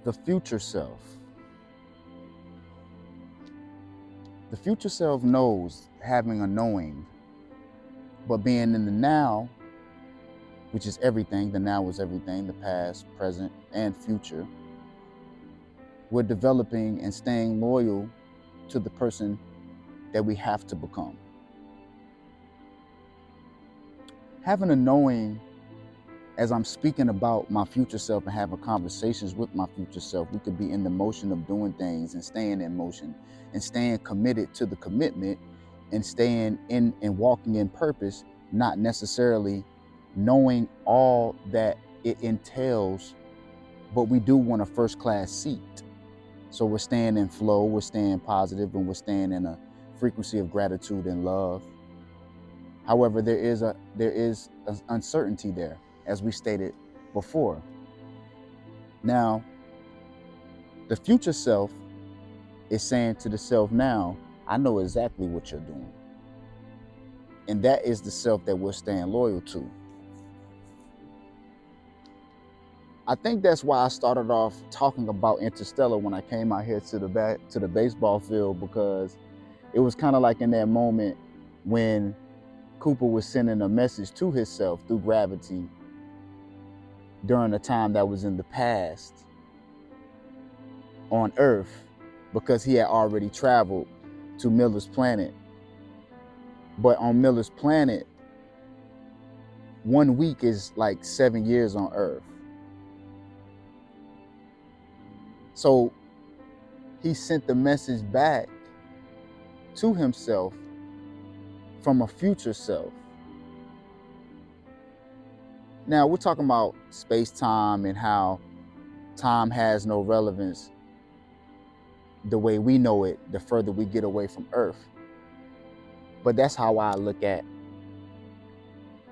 The future self. The future self knows having a knowing, but being in the now, which is everything, the now is everything, the past, present, and future, we're developing and staying loyal to the person that we have to become. Having a knowing, as I'm speaking about my future self and having conversations with my future self, we could be in the motion of doing things and staying in motion and staying committed to the commitment and staying in and walking in purpose, not necessarily knowing all that it entails, but we do want a first class seat. So we're staying in flow, we're staying positive, and we're staying in a frequency of gratitude and love. However, there is an uncertainty there, as we stated before. Now, the future self is saying to the self now, I know exactly what you're doing. And that is the self that we're staying loyal to. I think that's why I started off talking about Interstellar when I came out here to the baseball field, because it was kind of like in that moment when Cooper was sending a message to himself through gravity during a time that was in the past on Earth, because he had already traveled to Miller's planet. But on Miller's planet, 1 week is like 7 years on Earth. So he sent the message back to himself from a future self. Now, we're talking about space-time and how time has no relevance the way we know it, the further we get away from Earth. But that's how I look at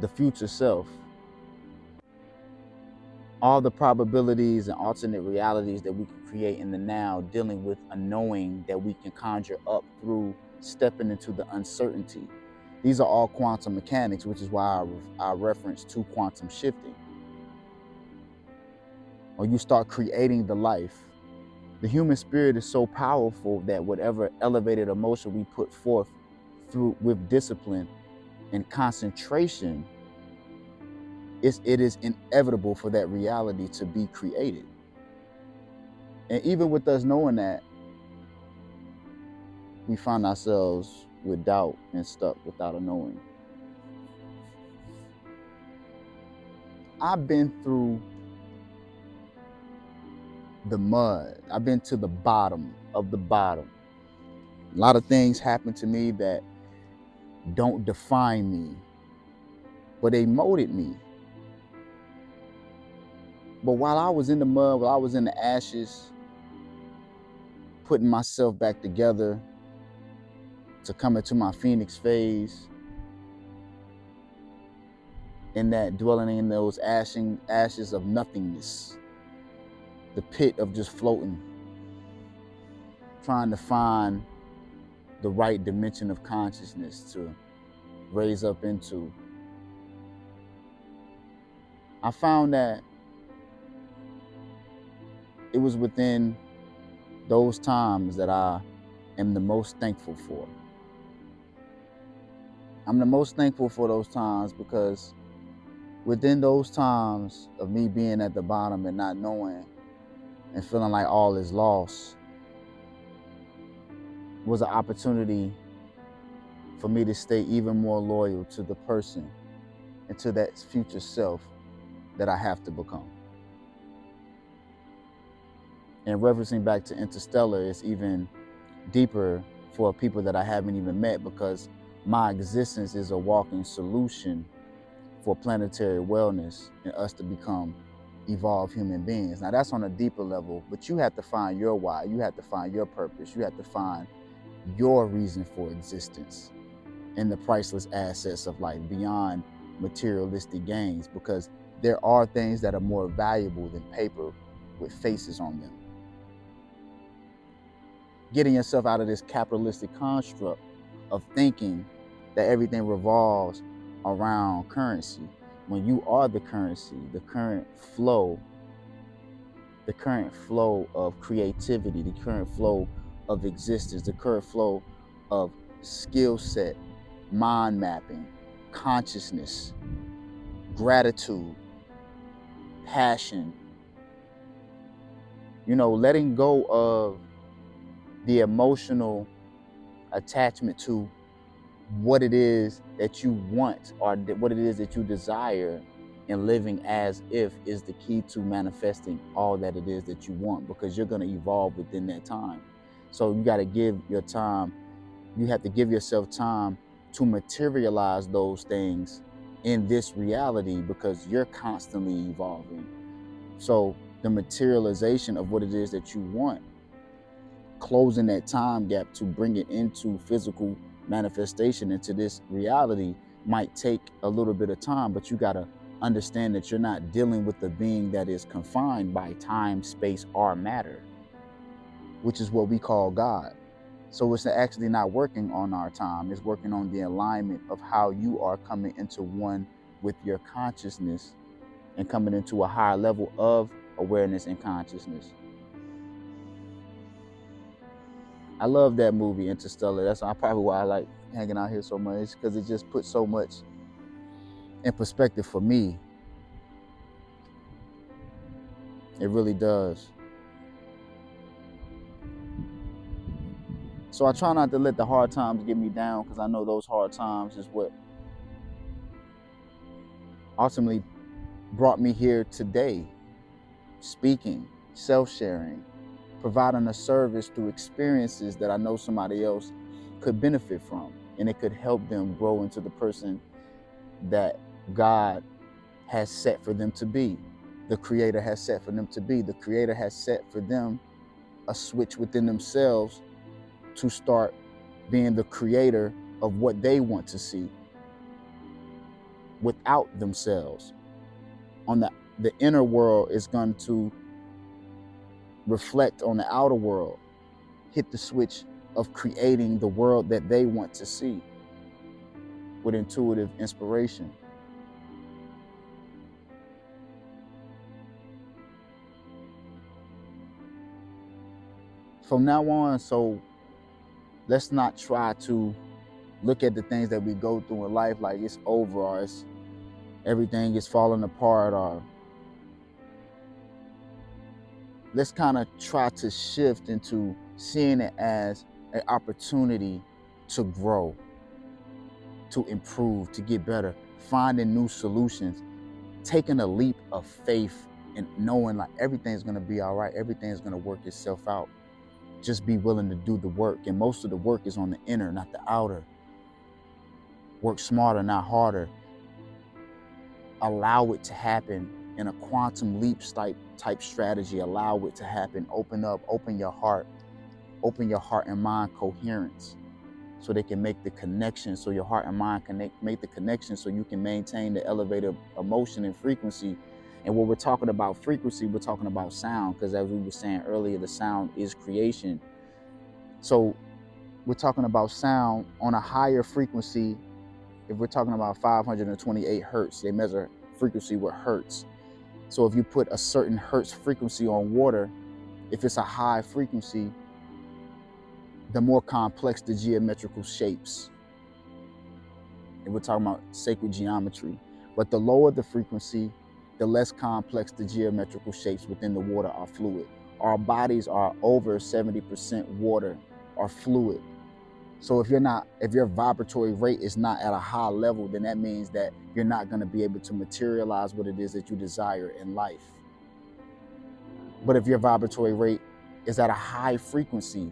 the future self. All the probabilities and alternate realities that we can create in the now, dealing with a knowing that we can conjure up through stepping into the uncertainty. These are all quantum mechanics, which is why I reference to quantum shifting. When you start creating the life, the human spirit is so powerful that whatever elevated emotion we put forth through with discipline and concentration, it is inevitable for that reality to be created. And even with us knowing that, we find ourselves with doubt and stuck without a knowing. I've been through the mud. I've been to the bottom of the bottom. A lot of things happen to me that don't define me, but they molded me. But while I was in the mud, while I was in the ashes, putting myself back together to come into my phoenix phase, in that dwelling in those ashes of nothingness, the pit of just floating, trying to find the right dimension of consciousness to raise up into. I found that it was within those times that I am the most thankful for. I'm the most thankful for those times because within those times of me being at the bottom and not knowing and feeling like all is lost was an opportunity for me to stay even more loyal to the person and to that future self that I have to become. And referencing back to Interstellar is even deeper for people that I haven't even met, because my existence is a walking solution for planetary wellness and us to become evolved human beings. Now that's on a deeper level, but you have to find your why, you have to find your purpose, you have to find your reason for existence in the priceless assets of life beyond materialistic gains, because there are things that are more valuable than paper with faces on them. Getting yourself out of this capitalistic construct of thinking that everything revolves around currency. When you are the currency, the current flow the current flow of creativity, the current flow of existence, the current flow of skill set, mind mapping, consciousness, gratitude, passion, letting go of the emotional attachment to what it is that you want or what it is that you desire, and living as if is the key to manifesting all that it is that you want, because you're going to evolve within that time. So you got to give your time, you have to give yourself time to materialize those things in this reality, because you're constantly evolving. So the materialization of what it is that you want, closing that time gap to bring it into physical manifestation into this reality, might take a little bit of time, but you got to understand that you're not dealing with a being that is confined by time, space, or matter, which is what we call God. So it's actually not working on our time. It's working on the alignment of how you are coming into one with your consciousness and coming into a higher level of awareness and consciousness. I love that movie, Interstellar. That's probably why I like hanging out here so much, because it just puts so much in perspective for me. It really does. So I try not to let the hard times get me down, because I know those hard times is what ultimately brought me here today, speaking, self-sharing, providing a service through experiences that I know somebody else could benefit from, and it could help them grow into the person that God has set for them to be. The Creator has set for them to be. The Creator has set for them a switch within themselves to start being the creator of what they want to see without themselves. On the inner world is going to reflect on the outer world, hit the switch of creating the world that they want to see with intuitive inspiration. From now on, so let's not try to look at the things that we go through in life like it's over, or everything is falling apart, or let's kind of try to shift into seeing it as an opportunity to grow, to improve, to get better, finding new solutions, taking a leap of faith and knowing like everything's going to be all right, everything's going to work itself out. Just be willing to do the work, and most of the work is on the inner, not the outer. Work smarter, not harder. Allow it to happen in a quantum leap type strategy. Allow it to happen. Open up, open your heart and mind coherence, so they can make the connection, so your heart and mind can make the connection, so you can maintain the elevated emotion and frequency. And when we're talking about frequency, we're talking about sound, because as we were saying earlier, the sound is creation. So we're talking about sound on a higher frequency. If we're talking about 528 hertz, they measure frequency with hertz. So if you put a certain hertz frequency on water, if it's a high frequency, the more complex the geometrical shapes. And we're talking about sacred geometry. But the lower the frequency, the less complex the geometrical shapes within the water or fluid. Our bodies are over 70% water or fluid. So if your vibratory rate is not at a high level, then that means that you're not going to be able to materialize what it is that you desire in life. But if your vibratory rate is at a high frequency,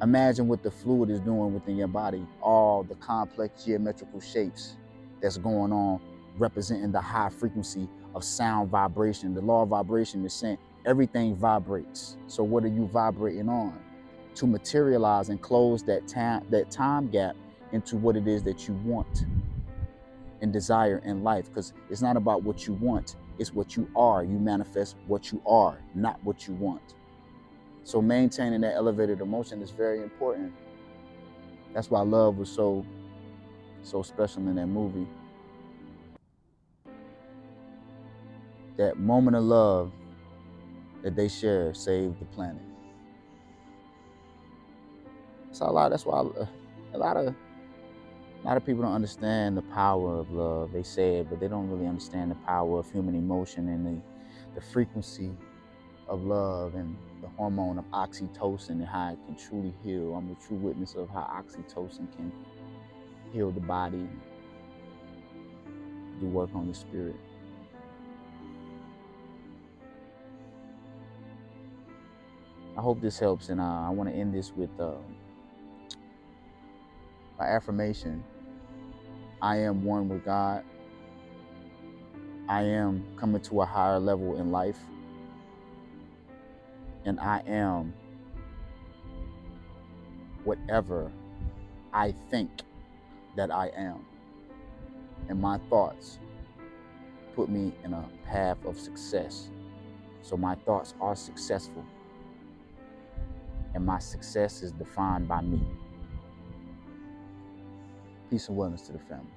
imagine what the fluid is doing within your body, all the complex geometrical shapes that's going on, representing the high frequency of sound vibration. The law of vibration is saying everything vibrates. So what are you vibrating on? To materialize and close that time gap into what it is that you want and desire in life. Because it's not about what you want, it's what you are. You manifest what you are, not what you want. So maintaining that elevated emotion is very important. That's why love was so special in that movie. That moment of love that they share save the planet. So that's why a lot of people don't understand the power of love. They say it, but they don't really understand the power of human emotion and the frequency of love and the hormone of oxytocin and how it can truly heal. I'm a true witness of how oxytocin can heal the body, do work on the spirit. I hope this helps, and I want to end this with my affirmation. I am one with God. I am coming to a higher level in life. And I am whatever I think that I am. And my thoughts put me in a path of success. So my thoughts are successful. And my success is defined by me. Peace and wellness to the family.